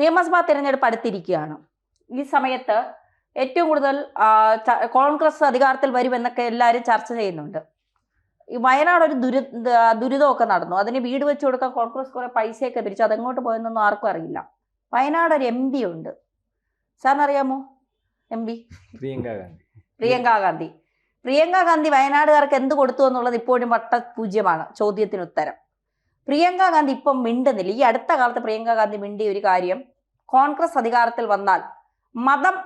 നിയമസഭാ തിരഞ്ഞെടുപ്പ് അടുത്തിരിക്കുകയാണ്. ഈ സമയത്ത് ഏറ്റവും കൂടുതൽ കോൺഗ്രസ് അധികാരത്തിൽ വരുമെന്നൊക്കെ എല്ലാവരും ചർച്ച ചെയ്യുന്നുണ്ട്. ഈ വയനാട് ഒരു ദുരിതമൊക്കെ നടന്നു. അതിന് വീട് വെച്ച് കൊടുക്കാൻ കോൺഗ്രസ് കുറെ പൈസയൊക്കെ പിരിച്ചു. അതെങ്ങോട്ട് പോയെന്നൊന്നും ആർക്കും അറിയില്ല. വയനാട് ഒരു MP ഉണ്ട്, സാറിന് അറിയാമോ? MP പ്രിയങ്കാ ഗാന്ധി. പ്രിയങ്കാ ഗാന്ധി വയനാടുകാർക്ക് എന്ത് കൊടുത്തു എന്നുള്ളത് ഇപ്പോഴും വട്ടപൂജ്യമാണ് ചോദ്യത്തിന് ഉത്തരം. പ്രിയങ്കാ ഗാന്ധി ഇപ്പം മിണ്ടുന്നില്ല. ഈ അടുത്ത കാലത്ത് പ്രിയങ്കാ ഗാന്ധി മിണ്ടിയ ഒരു കാര്യം, കോൺഗ്രസ് അധികാരത്തിൽ വന്നാൽ മതം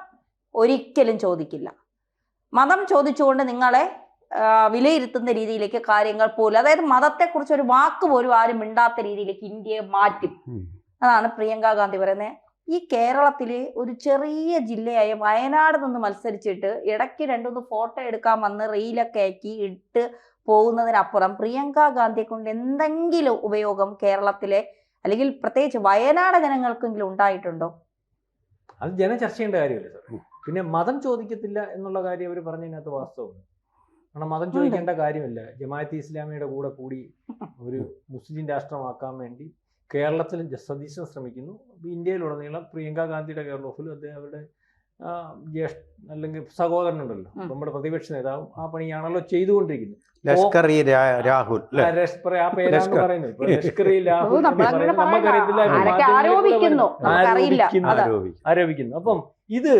ഒരിക്കലും ചോദിക്കില്ല. മതം ചോദിച്ചുകൊണ്ട് നിങ്ങളെ വിലയിരുത്തുന്ന രീതിയിലേക്ക് കാര്യങ്ങൾ പോലും, അതായത് മതത്തെക്കുറിച്ച് ഒരു വാക്ക് പോലും ആരും മിണ്ടാത്ത രീതിയിലേക്ക് ഇന്ത്യയെ മാറ്റും. അതാണ് പ്രിയങ്കാ ഗാന്ധി പറയുന്നത്. ഈ കേരളത്തിലെ ഒരു ചെറിയ ജില്ലയായ വയനാട് നിന്ന് മത്സരിച്ചിട്ട് ഇടയ്ക്ക് 2-3 ഫോട്ടോ എടുക്കാൻ വന്ന് റീലൊക്കെ ആക്കി ഇട്ട് പോകുന്നതിനപ്പുറം പ്രിയങ്കാ ഗാന്ധിയെ കൊണ്ട് എന്തെങ്കിലും ഉപയോഗം കേരളത്തിലെ അല്ലെങ്കിൽ പ്രത്യേകിച്ച് വയനാട് ജനങ്ങൾക്കെങ്കിലും ഉണ്ടായിട്ടുണ്ടോ? അത് ജനം ചർച്ച ചെയ്യേണ്ട കാര്യമല്ലേ സാർ. പിന്നെ മതം ചോദിക്കത്തില്ല എന്നുള്ള കാര്യം അവർ പറഞ്ഞതിനകത്ത് വാസ്തവമാണ്. കാരണം മതം ചോദിക്കേണ്ട കാര്യമില്ല. ജമാഅത്തെ ഇസ്ലാമിയുടെ കൂടി ഒരു മുസ്ലിം രാഷ്ട്രമാക്കാൻ വേണ്ടി കേരളത്തിൽ സതീശൻ ശ്രമിക്കുന്നു. ഇന്ത്യയിലുടനീളം പ്രിയങ്കാ ഗാന്ധിയുടെ കെയർ ഓഫിൽ അവരുടെ അല്ലെങ്കിൽ സഹോദരനുണ്ടല്ലോ, നമ്മുടെ പ്രതിപക്ഷ നേതാവ്, ആ പണിയാണല്ലോ ചെയ്തുകൊണ്ടിരിക്കുന്നത്. രാഹുൽ ആ പേരാണ് പറയുന്നത്. ഇപ്പൊ ലഷ്കറി രാഹുൽ ആരോപിക്കുന്നു. അപ്പം ഇത്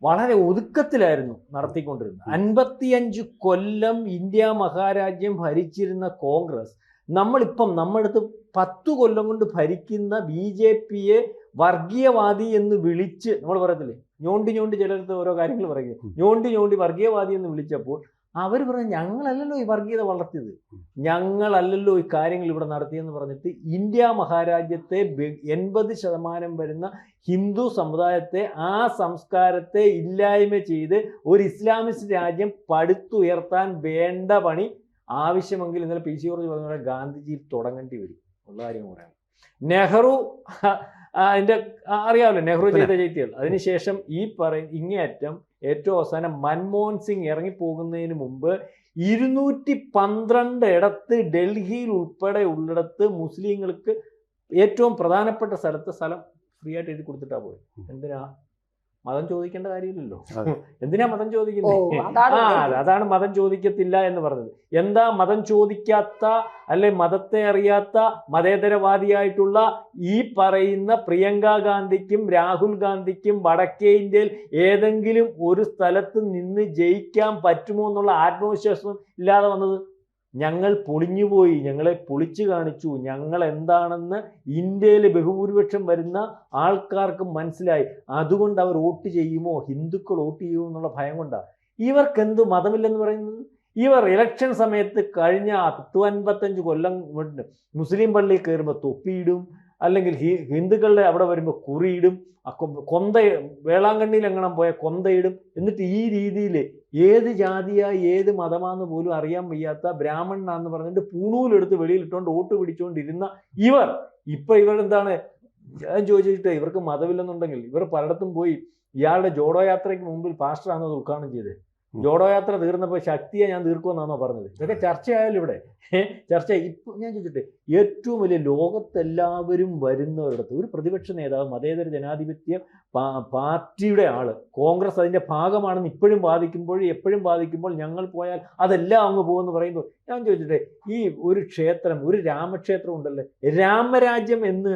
വളരെ ഒതുക്കത്തിലായിരുന്നു നടത്തിക്കൊണ്ടിരുന്നത്. 55 കൊല്ലം ഇന്ത്യ മഹാരാജ്യം ഭരിച്ചിരുന്ന കോൺഗ്രസ് നമ്മളടുത്ത് 10 കൊല്ലം കൊണ്ട് ഭരിക്കുന്ന BJPയെ വർഗീയവാദി എന്ന് വിളിച്ച്, നമ്മൾ പറയത്തില്ലേ, ഞോണ്ടി ചിലർക്ക് ഓരോ കാര്യങ്ങൾ പറയുക, ഞോണ്ടി വർഗീയവാദി എന്ന് വിളിച്ചപ്പോൾ അവർ പറഞ്ഞു, ഞങ്ങളല്ലല്ലോ ഈ വർഗീയത വളർത്തിയത്, ഞങ്ങളല്ലല്ലോ ഈ കാര്യങ്ങൾ ഇവിടെ നടത്തിയെന്ന് പറഞ്ഞിട്ട് ഇന്ത്യ മഹാരാജ്യത്തെ 80% വരുന്ന ഹിന്ദു സമുദായത്തെ, ആ സംസ്കാരത്തെ ഇല്ലായ്മ ചെയ്ത് ഒരു ഇസ്ലാമിസ്റ്റ് രാജ്യം പടുത്തുയർത്താൻ വേണ്ട പണി ആവശ്യമെങ്കിൽ ഇന്നലെ PC ജോർജ് പറഞ്ഞ പോലെ ഗാന്ധിജി തുടങ്ങേണ്ടി വരും ഉള്ള കാര്യം പറയാം. നെഹ്റു അതിൻ്റെ അറിയാമല്ലോ, നെഹ്റു ചെയ്ത ചെയ്തികൾ. അതിനുശേഷം ഇങ്ങേയറ്റം ഏറ്റവും അവസാനം മൻമോഹൻ സിംഗ് ഇറങ്ങിപ്പോകുന്നതിന് മുമ്പ് 212 ഇടത്ത്, ഡൽഹിയിൽ ഉൾപ്പെടെ ഉള്ളിടത്ത് മുസ്ലിങ്ങൾക്ക് ഏറ്റവും പ്രധാനപ്പെട്ട സ്ഥലം ഫ്രീ ആയിട്ട് എഴുതി കൊടുത്തിട്ടാ പോയത്. എന്തിനാ? മതം ചോദിക്കേണ്ട കാര്യമില്ലല്ലോ. എന്തിനാ മതം ചോദിക്കുന്നത്? അതാണ് മതം ചോദിക്കത്തില്ല എന്ന് പറഞ്ഞത്. എന്താ മതം ചോദിക്കാത്ത, അല്ലെ മതത്തെ അറിയാത്ത മതേതരവാദിയായിട്ടുള്ള ഈ പറയുന്ന പ്രിയങ്കാ ഗാന്ധിക്കും രാഹുൽ ഗാന്ധിക്കും വടക്കേ ഇന്ത്യയിൽ ഏതെങ്കിലും ഒരു സ്ഥലത്ത് നിന്ന് ജയിക്കാൻ പറ്റുമോ എന്നുള്ള ആത്മവിശ്വാസം ഇല്ലാതെ വന്നത്? ഞങ്ങൾ പൊളിഞ്ഞുപോയി, ഞങ്ങളെ പൊളിച്ചു കാണിച്ചു, ഞങ്ങൾ എന്താണെന്ന് ഇന്ത്യയിലെ ബഹുഭൂരിപക്ഷം വരുന്ന ആൾക്കാർക്ക് മനസ്സിലായി. അതുകൊണ്ട് അവർ വോട്ട് ചെയ്യുമോ, ഹിന്ദുക്കൾ വോട്ട് ചെയ്യുമോ എന്നുള്ള ഭയം കൊണ്ടാണ്. ഇവർക്ക് എന്ത് മതമില്ലെന്ന് പറയുന്നത്? ഇവർ ഇലക്ഷൻ സമയത്ത് കഴിഞ്ഞ 55 കൊല്ലം കൊണ്ട് മുസ്ലിം പള്ളിയിൽ കയറുമ്പോൾ തൊപ്പിയിടും, അല്ലെങ്കിൽ ഹിന്ദുക്കളുടെ അവിടെ വരുമ്പോൾ കുറിയിടും, കൊന്ത വേളാങ്കണ്ണിയിൽ എങ്ങനെ പോയ കൊന്തയിടും. എന്നിട്ട് ഈ രീതിയിൽ ഏത് ജാതിയാ ഏത് മതമാണെന്ന് പോലും അറിയാൻ വയ്യാത്ത ബ്രാഹ്മണനാന്ന് പറഞ്ഞിട്ട് പൂണൂലെടുത്ത് വെളിയിലിട്ടുകൊണ്ട് വോട്ട് പിടിച്ചുകൊണ്ടിരുന്ന ഇവരെന്താണ് ഞാൻ ചോദിച്ചിട്ട്, ഇവർക്ക് മതമില്ലെന്നുണ്ടെങ്കിൽ ഇവർ പലയിടത്തും പോയി ഇയാളുടെ ജോഡോ യാത്രയ്ക്ക് മുമ്പിൽ പാസ്റ്ററാണോ അത് ഉദ്ഘാടനം ചെയ്തത്? ജോഡോ യാത്ര തീർന്നപ്പോൾ ശക്തിയെ ഞാൻ തീർക്കുമെന്നാണോ പറഞ്ഞത്? ഇതൊക്കെ ചർച്ചയായാലും ഇവിടെ ചർച്ച. ഇപ്പം ഞാൻ ചോദിച്ചിട്ട്, ഏറ്റവും വലിയ ലോകത്തെല്ലാവരും വരുന്നവരിടത്ത് ഒരു പ്രതിപക്ഷ നേതാവ്, മതേതര ജനാധിപത്യ പാർട്ടിയുടെ ആള്, കോൺഗ്രസ് അതിൻ്റെ ഭാഗമാണെന്ന് എപ്പോഴും വാദിക്കുമ്പോൾ ഞങ്ങൾ പോയാൽ അതെല്ലാം അങ്ങ് പോകുമെന്ന് പറയുമ്പോൾ ഞാൻ ചോദിച്ചിട്ടെ, ഈ ഒരു ക്ഷേത്രം, ഒരു രാമക്ഷേത്രം ഉണ്ടല്ലോ, രാമരാജ്യം എന്ന്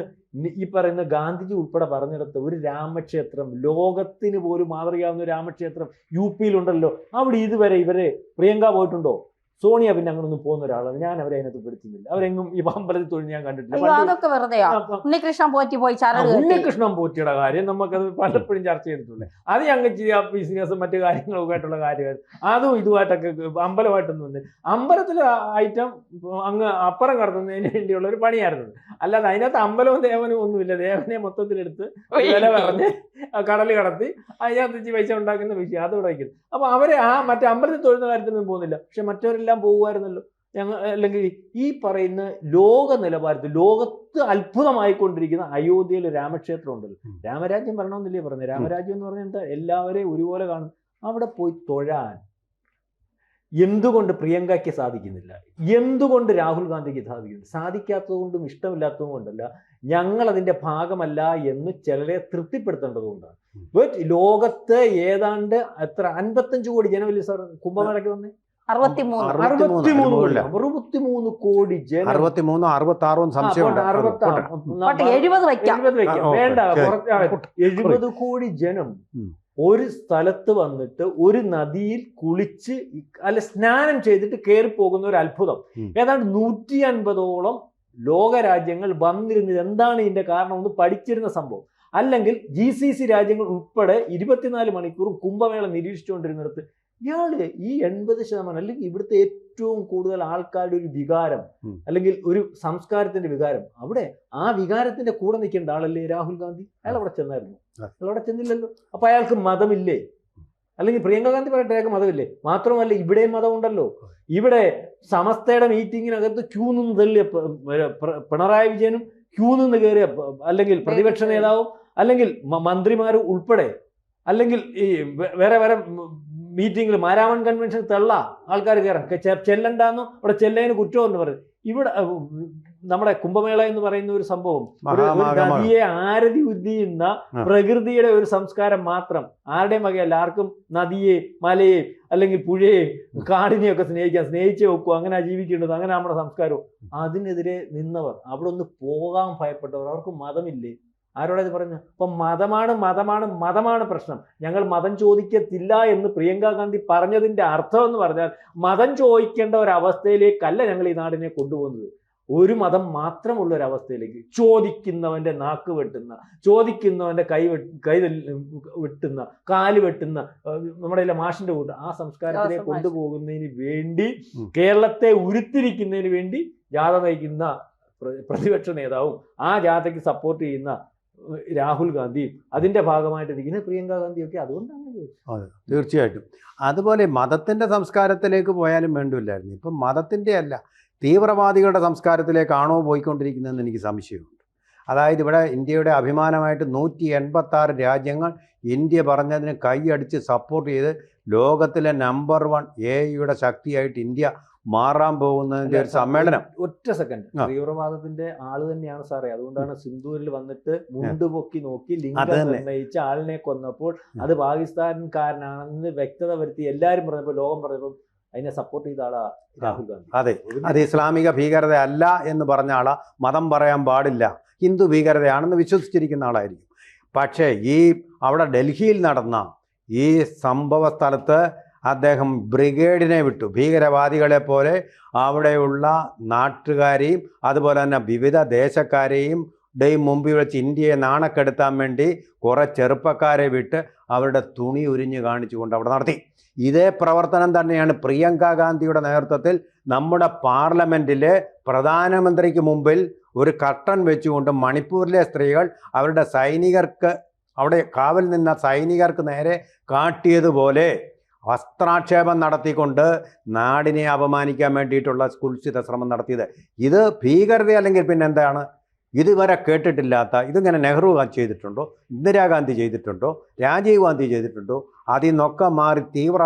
ഈ പറയുന്ന ഗാന്ധിജി ഉൾപ്പെടെ പറഞ്ഞിടത്ത് ഒരു രാമക്ഷേത്രം, ലോകത്തിന് പോലും മാതൃകയാവുന്ന രാമക്ഷേത്രം UP-യിലുണ്ടല്ലോ. അവിടെ ഇതുവരെ പ്രിയങ്ക പോയിട്ടുണ്ടോ? സോണിയ പിന്നെ അങ്ങനൊന്നും പോകുന്ന ഒരാളാണ്. ഞാൻ അവരെ അതിനകത്ത് പെടുത്തുന്നില്ല. അവരെങ്ങും ഈ അമ്പലത്തിൽ തൊഴിൽ ഞാൻ കണ്ടിട്ടില്ല. ഉണ്ണികൃഷ്ണൻ പോറ്റിയുടെ കാര്യം നമുക്കത് പലപ്പോഴും ചർച്ച ചെയ്തിട്ടുണ്ട്. അത് ഞങ്ങൾ ബിസിനസ്സും മറ്റു കാര്യങ്ങളൊക്കെ ആയിട്ടുള്ള കാര്യമായിരുന്നു. അതും ഇതുമായിട്ടൊക്കെ അമ്പലമായിട്ടൊന്നും വന്ന് അമ്പലത്തിലെ ഐറ്റം അങ്ങ് അപ്പുറം കടത്തുന്നതിന് വേണ്ടിയുള്ള ഒരു പണിയായിരുന്നു. അല്ലാതെ അതിനകത്ത് അമ്പലവും ദേവനും ഒന്നുമില്ല. ദേവനെ മൊത്തത്തിലെടുത്ത് വില പറഞ്ഞ് കടൽ കടത്തി അതിനകത്ത് പൈസ ഉണ്ടാക്കുന്ന വിഷയം അത് ഇവിടെ വയ്ക്കുന്നു. അപ്പൊ അവരെ മറ്റേ അമ്പലത്തിൽ തൊഴുന്ന കാര്യത്തിനൊന്നും പോകുന്നില്ല. പക്ഷെ മറ്റവരെല്ലാം പോകുമായിരുന്നല്ലോ. അല്ലെങ്കിൽ ഈ പറയുന്ന ലോക നിലവാരത്തിൽ ലോകത്ത് അത്ഭുതമായിക്കൊണ്ടിരിക്കുന്ന അയോധ്യയിൽ രാമക്ഷേത്രം ഉണ്ടല്ലോ. രാമരാജ്യം വരണമെന്നില്ലേ പറഞ്ഞത്? രാമരാജ്യം എന്ന് പറഞ്ഞാൽ എന്താ? എല്ലാവരെയും ഒരുപോലെ കാണും. അവിടെ പോയി തൊഴാൻ എന്തുകൊണ്ട് പ്രിയങ്കയ്ക്ക് സാധിക്കുന്നില്ല? എന്തുകൊണ്ട് രാഹുൽ ഗാന്ധിക്ക് സാധിക്കുന്നില്ല? സാധിക്കാത്തത് കൊണ്ടും ഇഷ്ടമില്ലാത്തതും കൊണ്ടല്ല. ഞങ്ങൾ അതിന്റെ ഭാഗമല്ല എന്ന് ചിലരെ തൃപ്തിപ്പെടുത്തേണ്ടതുകൊണ്ടാണ്. ലോകത്ത് ഏതാണ്ട് എത്ര 55 കോടി ജനമല്ലേ സാർ കുംഭമേളയ്ക്ക് വന്നേ? 63. 63 കോടി ജനം. 63, 66 സംശയം. 70 വയ്ക്കാം. വേണ്ട, 70 കോടി ജനം ഒരു സ്ഥലത്ത് വന്നിട്ട് ഒരു നദിയിൽ കുളിച്ച് അല്ല സ്നാനം ചെയ്തിട്ട് കയറി പോകുന്ന ഒരു അത്ഭുതം. ഏതാണ്ട് 150ഓളം ലോകരാജ്യങ്ങൾ വന്നിരുന്നത് എന്താണ് ഇതിന്റെ കാരണം ഒന്ന് പഠിച്ചിരുന്ന സംഭവം. അല്ലെങ്കിൽ GCC രാജ്യങ്ങൾ ഉൾപ്പെടെ 24 മണിക്കൂറും കുംഭമേള നിരീക്ഷിച്ചുകൊണ്ടിരുന്നിടത്ത് ഇയാള് ഈ 80% അല്ലെങ്കിൽ ഇവിടുത്തെ ഏറ്റവും കൂടുതൽ ആൾക്കാരുടെ ഒരു വികാരം അല്ലെങ്കിൽ ഒരു സംസ്കാരത്തിന്റെ വികാരം, അവിടെ ആ വികാരത്തിന്റെ കൂടെ നിൽക്കേണ്ട ആളല്ലേ രാഹുൽ ഗാന്ധി? അയാൾ അവിടെ ചെന്നായിരുന്നു? അയാൾ അവിടെ ചെന്നില്ലല്ലോ. അപ്പൊ അയാൾക്ക് മതമില്ലേ? അല്ലെങ്കിൽ പ്രിയങ്ക ഗാന്ധി പറയട്ടെ അയാൾക്ക് മതമില്ലേ? മാത്രമല്ല ഇവിടെയും മതമുണ്ടല്ലോ. ഇവിടെ സമസ്തയുടെ മീറ്റിങ്ങിനകത്ത് ക്യൂ നിന്ന് തള്ളിയ പിണറായി വിജയനും ക്യൂ നിന്ന് കയറിയ അല്ലെങ്കിൽ പ്രതിപക്ഷ നേതാവും അല്ലെങ്കിൽ മന്ത്രിമാരും ഉൾപ്പെടെ അല്ലെങ്കിൽ ഈ വേറെ വേറെ മീറ്റിങ്ങിൽ മാരാമൺ കൺവെൻഷൻ തള്ള ആൾക്കാർ കയറാം ചെല്ലണ്ടാന്നോ അവിടെ ചെല്ലതിന് കുറ്റമെന്ന് പറയും. ഇവിടെ നമ്മുടെ കുംഭമേള എന്ന് പറയുന്ന ഒരു സംഭവം ഒരു നദിയെ ആരതി ഉദ്ധിയുന്ന പ്രകൃതിയുടെ ഒരു സംസ്കാരം മാത്രം, ആരുടെയും വകയല്ല. ആർക്കും നദിയെ മലയെ അല്ലെങ്കിൽ പുഴയെ കാടിനെയൊക്കെ സ്നേഹിച്ചേ വെക്കും, അങ്ങനെ ജീവിക്കേണ്ടത്, അങ്ങനെ നമ്മുടെ സംസ്കാരവും. അതിനെതിരെ നിന്നവർ, അവിടെ ഒന്ന് പോകാൻ ഭയപ്പെട്ടവർ, അവർക്ക് മതമില്ലേ? ആരോടാ ഇത് പറയുന്നത്? അപ്പൊ മതമാണ് പ്രശ്നം. ഞങ്ങൾ മതം ചോദിക്കത്തില്ല എന്ന് പ്രിയങ്ക ഗാന്ധി പറഞ്ഞതിന്റെ അർത്ഥം എന്ന് പറഞ്ഞാൽ മതം ചോദിക്കേണ്ട ഒരവസ്ഥയിലേക്കല്ല ഞങ്ങൾ ഈ നാടിനെ കൊണ്ടുപോകുന്നത്. ഒരു മതം മാത്രമുള്ള ഒരവസ്ഥയിലേക്ക്, ചോദിക്കുന്നവന്റെ നാക്ക് വെട്ടുന്ന, ചോദിക്കുന്നവന്റെ കൈ വെട്ടുന്ന, കാല് വെട്ടുന്ന, നമ്മുടെ മാഷിന്റെ കൂട്ട് ആ സംസ്കാരത്തിനെ കൊണ്ടുപോകുന്നതിന് വേണ്ടി, കേരളത്തെ ഉരുത്തിരിക്കുന്നതിന് വേണ്ടി ജാഥ നയിക്കുന്ന പ്രതിപക്ഷ നേതാവും ആ ജാഥയ്ക്ക് സപ്പോർട്ട് ചെയ്യുന്ന രാഹുൽ ഗാന്ധിയും അതിന്റെ ഭാഗമായിട്ടിരിക്കുന്ന പ്രിയങ്ക ഗാന്ധിയൊക്കെ അതുകൊണ്ടാണ് ചോദിച്ചത്. അതെ, തീർച്ചയായിട്ടും. അതുപോലെ മതത്തിന്റെ സംസ്കാരത്തിലേക്ക് പോയാലും വേണ്ടില്ലായിരുന്നു. ഇപ്പം മതത്തിന്റെ അല്ല, തീവ്രവാദികളുടെ സംസ്കാരത്തിലേക്കാണോ പോയിക്കൊണ്ടിരിക്കുന്നതെന്ന് എനിക്ക് സംശയമുണ്ട്. അതായത് ഇവിടെ ഇന്ത്യയുടെ അഭിമാനമായിട്ട് 186 രാജ്യങ്ങൾ ഇന്ത്യ പറഞ്ഞതിന് കൈയടിച്ച് സപ്പോർട്ട് ചെയ്ത് ലോകത്തിലെ നമ്പർ 1 AI ശക്തിയായിട്ട് ഇന്ത്യ മാറാൻ പോകുന്നതിന്റെ ഒരു സമ്മേളനം. ഒറ്റ സെക്കൻഡ്, തീവ്രവാദത്തിന്റെ ആള് തന്നെയാണ് സാറേ. അതുകൊണ്ടാണ് സിന്ധൂരിൽ വന്നിട്ട് മുണ്ടുപൊക്കി നോക്കി ലിംഗം നിർണയിച്ച ആളിനെ കൊന്നപ്പോൾ അത് പാകിസ്ഥാൻകാരനാണെന്ന് വ്യക്തത വരുത്തി എല്ലാരും പറഞ്ഞപ്പോൾ, ലോകം പറഞ്ഞപ്പോൾ അതിനെ സപ്പോർട്ട് ചെയ്ത ആളാ രാഹുൽ ഗാന്ധി. അതെ, അത് ഇസ്ലാമിക ഭീകരത അല്ല എന്ന് പറഞ്ഞ ആളാ, മതം പറയാൻ പാടില്ല, ഹിന്ദു ഭീകരതയാണെന്ന് വിശ്വസിച്ചിരിക്കുന്ന ആളായിരിക്കും. പക്ഷേ ഈ അവിടെ ഡൽഹിയിൽ നടന്ന ഈ സംഭവ സ്ഥലത്ത് അദ്ദേഹം ബ്രിഗേഡിനെ വിട്ടു. ഭീകരവാദികളെ പോലെ അവിടെയുള്ള നാട്ടുകാരെയും അതുപോലെ തന്നെ വിവിധ ദേശക്കാരെയും മുമ്പിൽ വെച്ച് ഇന്ത്യയെ നാണക്കെടുത്താൻ വേണ്ടി കുറേ ചെറുപ്പക്കാരെ വിട്ട് അവരുടെ തുണി ഉരിഞ്ഞു കാണിച്ചുകൊണ്ട് അവിടെ നടത്തി. ഇതേ പ്രവർത്തനം തന്നെയാണ് പ്രിയങ്ക ഗാന്ധിയുടെ നേതൃത്വത്തിൽ നമ്മുടെ പാർലമെൻറ്റിലെ പ്രധാനമന്ത്രിക്ക് മുമ്പിൽ ഒരു കർട്ടൻ വെച്ചുകൊണ്ട് മണിപ്പൂരിലെ സ്ത്രീകൾ അവരുടെ സൈനികർക്ക്, അവിടെ കാവൽ നിന്ന സൈനികർക്ക് നേരെ കാട്ടിയതുപോലെ വസ്ത്രാക്ഷേപം നടത്തിക്കൊണ്ട് നാടിനെ അപമാനിക്കാൻ വേണ്ടിയിട്ടുള്ള കുൽസിത ശ്രമം നടത്തിയത്. ഇത് ഭീകരത അല്ലെങ്കിൽ പിന്നെ എന്താണ്? ഇതുവരെ കേട്ടിട്ടില്ലാത്ത, ഇതിങ്ങനെ നെഹ്റു ചെയ്തിട്ടുണ്ടോ, ഇന്ദിരാഗാന്ധി ചെയ്തിട്ടുണ്ടോ, രാജീവ് ഗാന്ധി ചെയ്തിട്ടുണ്ടോ? അതിൽ നിന്നൊക്കെ മാറി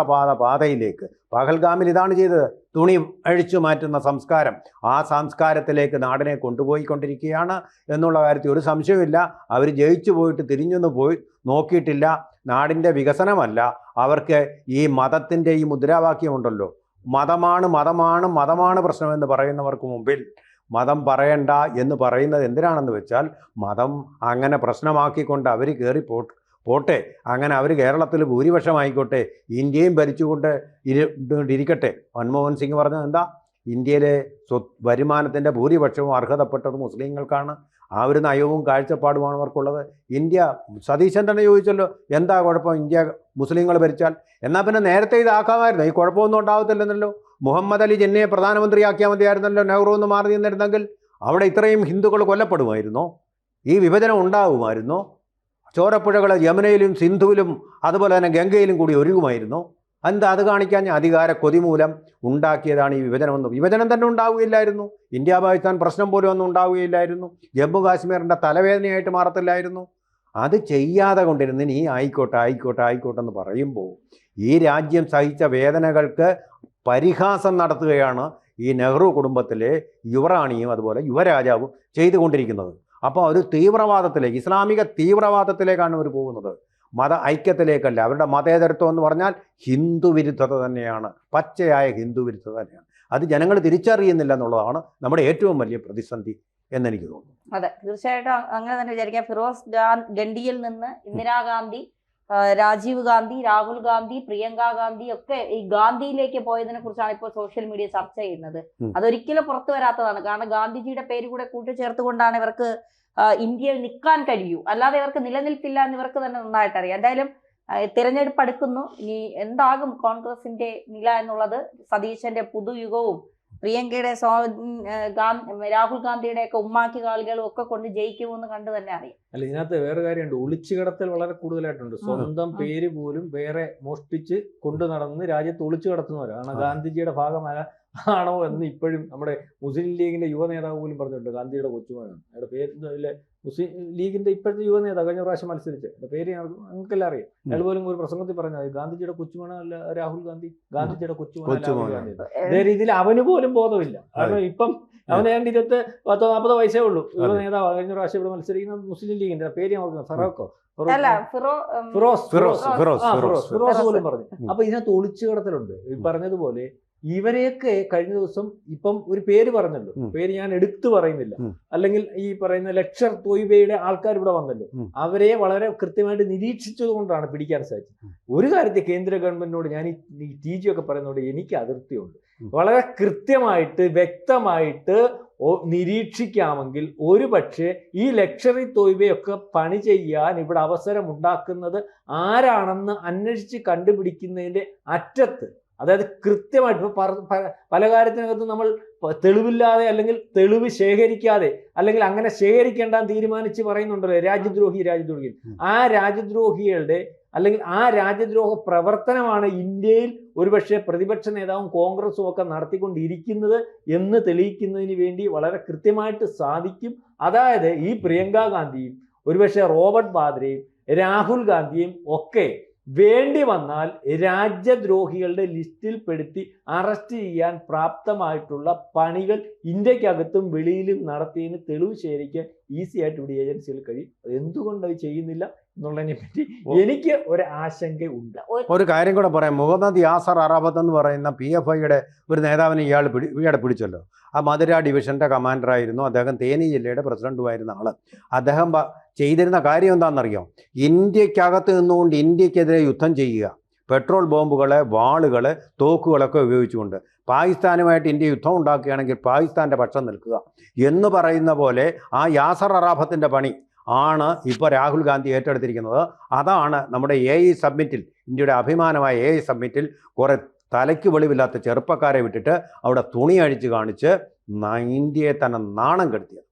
പാതയിലേക്ക്. പഹൽഗാമിൽ ഇതാണ് ചെയ്തത്, തുണി അഴിച്ചു മാറ്റുന്ന സംസ്കാരം. ആ സംസ്കാരത്തിലേക്ക് നാടിനെ കൊണ്ടുപോയിക്കൊണ്ടിരിക്കുകയാണ് എന്നുള്ള കാര്യത്തിൽ ഒരു സംശയമില്ല. അവർ ജയിച്ചു പോയിട്ട് തിരിഞ്ഞൊന്നും നോക്കിയിട്ടില്ല. നാടിൻ്റെ വികസനമല്ല, അവർക്ക് ഈ മതത്തിൻ്റെ ഈ മുദ്രാവാക്യമുണ്ടല്ലോ, മതമാണ് പ്രശ്നമെന്ന് പറയുന്നവർക്ക് മുമ്പിൽ മതം പറയണ്ട എന്ന് പറയുന്നത് എന്തിനാണെന്ന് വെച്ചാൽ, മതം അങ്ങനെ പ്രശ്നമാക്കിക്കൊണ്ട് അവർ കയറി പോട്ടെ, അങ്ങനെ അവർ കേരളത്തിൽ ഭൂരിപക്ഷമായിക്കോട്ടെ, ഇന്ത്യയും ഭരിച്ചുകൊണ്ട് ഇരിക്കട്ടെ. മൻമോഹൻ സിംഗ് പറഞ്ഞത് എന്താ? ഇന്ത്യയിലെ വരുമാനത്തിൻ്റെ ഭൂരിപക്ഷവും അർഹതപ്പെട്ടത് മുസ്ലിങ്ങൾക്കാണ്. ആ ഒരു നയവും കാഴ്ചപ്പാടുമാണ് അവർക്കുള്ളത്. ഇന്ത്യ, സതീശൻ തന്നെ ചോദിച്ചല്ലോ, എന്താ കുഴപ്പം ഇന്ത്യ മുസ്ലിങ്ങൾ ഭരിച്ചാൽ? എന്നാൽ പിന്നെ നേരത്തെ ഇതാക്കാമായിരുന്നു, ഈ കുഴപ്പമൊന്നും ഉണ്ടാകത്തില്ലെന്നല്ലോ. മുഹമ്മദ് അലി ജിന്നയെ പ്രധാനമന്ത്രിയാക്കിയാൽ മതിയായിരുന്നല്ലോ, നെഹ്റു ഒന്ന് മാറി നിന്നിരുന്നെങ്കിൽ. അവിടെ ഇത്രയും ഹിന്ദുക്കൾ കൊല്ലപ്പെടുമായിരുന്നോ? ഈ വിഭജനം ഉണ്ടാകുമായിരുന്നോ? ചോരപ്പുഴകൾ യമുനയിലും സിന്ധുവിലും അതുപോലെ തന്നെ ഗംഗയിലും കൂടി ഒഴുകുമായിരുന്നു. എന്താ അത് കാണിക്കാൻ? അധികാര കൊതി മൂലം ഉണ്ടാക്കിയതാണ് ഈ വിഭജനമെന്ന്. വിഭജനം തന്നെ ഉണ്ടാവുകയില്ലായിരുന്നു. ഇന്ത്യ പാകിസ്ഥാൻ പ്രശ്നം പോലും ഒന്നും ഉണ്ടാവുകയില്ലായിരുന്നു. ജമ്മു കാശ്മീരിൻ്റെ തലവേദനയായിട്ട് മാറത്തില്ലായിരുന്നു. അത് ചെയ്യാതെ കൊണ്ടിരുന്ന് ഇനി ആയിക്കോട്ടെ എന്ന് പറയുമ്പോൾ ഈ രാജ്യം സഹിച്ച വേദനകൾക്ക് പരിഹാസം നടത്തുകയാണ് ഈ നെഹ്റു കുടുംബത്തിലെ യുവറാണിയും അതുപോലെ യുവരാജാവും ചെയ്തുകൊണ്ടിരിക്കുന്നത്. അപ്പോൾ ഒരു തീവ്രവാദത്തിലേക്ക്, ഇസ്ലാമിക തീവ്രവാദത്തിലേക്കാണ് അവർ പോകുന്നത്. മത ഐക്യത്തിലേക്കല്ല. അവരുടെ മതേതരത്വം എന്ന് പറഞ്ഞാൽ ഹിന്ദു വിരുദ്ധത തന്നെയാണ്, പച്ചയായ ഹിന്ദു വിരുദ്ധത തന്നെയാണ്. അത് ജനങ്ങൾ തിരിച്ചറിയുന്നില്ല എന്നുള്ളതാണ് നമ്മുടെ ഏറ്റവും വലിയ പ്രതിസന്ധി എന്നെനിക്ക് തോന്നുന്നു. അതെ, തീർച്ചയായിട്ടും അങ്ങനെ തന്നെ വിചാരിക്കാം. ഫിറോസ് ഗണ്ഡിയിൽ നിന്ന് ഇന്ദിരാഗാന്ധി, രാജീവ് ഗാന്ധി, രാഹുൽ ഗാന്ധി, പ്രിയങ്ക ഗാന്ധി ഒക്കെ ഈ ഗാന്ധിയിലേക്ക് പോയതിനെ കുറിച്ചാണ് ഇപ്പോൾ സോഷ്യൽ മീഡിയ ചർച്ച ചെയ്യുന്നത്. അതൊരിക്കലും പുറത്തു വരാത്തതാണ്. കാരണം ഗാന്ധിജിയുടെ പേര് കൂടെ കൂട്ടിച്ചേർത്തുകൊണ്ടാണ് ഇവർക്ക് ഇന്ത്യയിൽ നിൽക്കാൻ കഴിയൂ, അല്ലാതെ ഇവർക്ക് നിലനിൽപ്പില്ല എന്ന് ഇവർക്ക് തന്നെ നന്നായിട്ട് അറിയാം. എന്തായാലും തിരഞ്ഞെടുപ്പ് അടുക്കുന്നു. ഇനി എന്താകും കോൺഗ്രസിന്റെ നില എന്നുള്ളത് സതീശന്റെ പുതുയുഗവും പ്രിയങ്കയുടെ രാഹുൽ ഗാന്ധിയുടെ ഒക്കെ ഉമ്മാക്കി കാളുകളും ഒക്കെ കൊണ്ട് ജയിക്കുമെന്ന് കണ്ടു തന്നെ അറിയാം. അല്ല, ഇതിനകത്ത് വേറെ കാര്യമുണ്ട്. ഒളിച്ചുകിടത്തൽ വളരെ കൂടുതലായിട്ടുണ്ട്. സ്വന്തം പേര് പോലും വേറെ മോഷ്ടിച്ച് കൊണ്ടു നടന്ന് രാജ്യത്ത് ഒളിച്ചു കിടത്തുന്നവരാണ്. ഗാന്ധിജിയുടെ ഭാഗമാണോ എന്ന് ഇപ്പോഴും നമ്മുടെ മുസ്ലിം ലീഗിന്റെ യുവ നേതാവ് പോലും പറഞ്ഞിട്ടുണ്ട്. ഗാന്ധിജിയുടെ കൊച്ചുമകനാണ് അയാളുടെ പേര്. മുസ്ലിം ലീഗിന്റെ ഇപ്പോഴത്തെ യുവ നേതാവ് കഴിഞ്ഞ പ്രാവശ്യം മത്സരിച്ച് പേര് ഞങ്ങൾക്കെല്ലാം അറിയാം. അയാൾ പോലും ഒരു പ്രസംഗത്തിൽ പറഞ്ഞത് ഗാന്ധിജിയുടെ കൊച്ചുമകനല്ല രാഹുൽ ഗാന്ധി, ഗാന്ധിജിയുടെ കൊച്ചുമകൻ രാഹുൽ ഗാന്ധി. അതേ രീതിയിൽ അവന് പോലും ബോധമില്ല. കാരണം ഇപ്പം അവന് ഏതാണ്ട് 40 വയസ്സേ ഉള്ളൂ. യുവ നേതാവ് കഴിഞ്ഞ പ്രാവശ്യം ഇവിടെ മത്സരിക്കുന്ന മുസ്ലിം ലീഗിന്റെ പേര് ഞാൻ ഓർക്കുന്നത് ഫറോക്കോ ഫിറോസ് പോലും പറഞ്ഞു. അപ്പൊ ഇതിനകത്ത് ഒളിച്ചു കിടത്തലുണ്ട്. ഈ പറഞ്ഞതുപോലെ ഇവരെയൊക്കെ കഴിഞ്ഞ ദിവസം ഇപ്പം ഒരു പേര് പറഞ്ഞല്ലോ, പേര് ഞാൻ എടുത്തു പറയുന്നില്ല, അല്ലെങ്കിൽ ഈ പറയുന്ന ലക്ഷർ തൊയ്ബയുടെ ആൾക്കാർ ഇവിടെ വന്നല്ലോ, അവരെ വളരെ കൃത്യമായിട്ട് നിരീക്ഷിച്ചത് കൊണ്ടാണ് പിടിക്കാൻ സാധിച്ചത്. ഒരു കാര്യത്തിൽ കേന്ദ്ര ഗവൺമെന്റിനോട് ഞാൻ ഈ TG ഒക്കെ പറയുന്നതുകൊണ്ട് എനിക്ക് അതിർത്തിയുണ്ട്. വളരെ കൃത്യമായിട്ട് വ്യക്തമായിട്ട് നിരീക്ഷിക്കാമെങ്കിൽ ഒരു പക്ഷേ ഈ ലക്ഷറി തൊയ്ബയൊക്കെ പണി ചെയ്യാൻ ഇവിടെ അവസരം ഉണ്ടാക്കുന്നത് ആരാണെന്ന് അന്വേഷിച്ച് കണ്ടുപിടിക്കുന്നതിന്റെ അറ്റത്ത്, അതായത് കൃത്യമായിട്ട് ഇപ്പോൾ പല കാര്യത്തിനകത്ത് നമ്മൾ തെളിവില്ലാതെ അല്ലെങ്കിൽ തെളിവ് ശേഖരിക്കാതെ അല്ലെങ്കിൽ അങ്ങനെ ശേഖരിക്കേണ്ടെന്ന് തീരുമാനിച്ച് പറയുന്നുണ്ടല്ലോ രാജ്യദ്രോഹി. ആ രാജ്യദ്രോഹികളുടെ അല്ലെങ്കിൽ ആ രാജ്യദ്രോഹ പ്രവർത്തനമാണ് ഇന്ത്യയിൽ ഒരുപക്ഷെ പ്രതിപക്ഷ നേതാവും കോൺഗ്രസും ഒക്കെ നടത്തിക്കൊണ്ടിരിക്കുന്നത് എന്ന് തെളിയിക്കുന്നതിന് വേണ്ടി വളരെ കൃത്യമായിട്ട് സാധിക്കും. അതായത് ഈ പ്രിയങ്ക ഗാന്ധിയും ഒരുപക്ഷെ റോബർട്ട് വാദ്രയും രാഹുൽ ഗാന്ധിയും ഒക്കെ വേണ്ടി വന്നാൽ രാജ്യദ്രോഹികളുടെ ലിസ്റ്റിൽ പെടുത്തി അറസ്റ്റ് ചെയ്യാൻ പ്രാപ്തമായിട്ടുള്ള പണികൾ ഇന്ത്യക്കകത്തും വെളിയിലും നടത്തിയതിന് തെളിവ് ശേഖരിക്കാൻ ഈസി ആയിട്ട് ഇവിടെ ഏജൻസികൾ കഴിയും. അത് എന്തുകൊണ്ട് അത് ചെയ്യുന്നില്ല എന്നുള്ളതിനെ പറ്റി എനിക്ക് ഒരു ആശങ്ക ഉണ്ട്. ഒരു കാര്യം കൂടെ പറയാം. മുഹമ്മദ് യാസർ അറാബത്ത് എന്ന് പറയുന്ന PFIയുടെ ഒരു നേതാവിനെ ഇയാളെ പിടിച്ചല്ലോ. ആ മധുര ഡിവിഷന്റെ കമാൻഡറായിരുന്നു. അദ്ദേഹം തേനി ജില്ലയുടെ പ്രസിഡന്റുമായിരുന്ന ആള്. അദ്ദേഹം ചെയ്തിരുന്ന കാര്യം എന്താണെന്നറിയാം? ഇന്ത്യക്കകത്ത് നിന്നുകൊണ്ട് ഇന്ത്യക്കെതിരെ യുദ്ധം ചെയ്യുക, പെട്രോൾ ബോംബുകളെ, വാളുകളെ, തോക്കുകളൊക്കെ ഉപയോഗിച്ചുകൊണ്ട് പാകിസ്ഥാനുമായിട്ട് ഇന്ത്യ യുദ്ധം ഉണ്ടാക്കുകയാണെങ്കിൽ പാകിസ്ഥാൻ്റെ പക്ഷം നിൽക്കുക എന്ന് പറയുന്ന പോലെ ആ യാസർ അറാഫത്തിൻ്റെ പണി ആണ് ഇപ്പോൾ രാഹുൽ ഗാന്ധി ഏറ്റെടുത്തിരിക്കുന്നത്. അതാണ് നമ്മുടെ AI സബ്മിറ്റിൽ, ഇന്ത്യയുടെ അഭിമാനമായ AI സബ്മിറ്റിൽ കുറേ തലയ്ക്ക് വെളിവില്ലാത്ത ചെറുപ്പക്കാരെ വിട്ടിട്ട് അവിടെ തുണി അഴിച്ച് കാണിച്ച് ഇന്ത്യയെ തന്നെ നാണം കെടുത്തിയത്.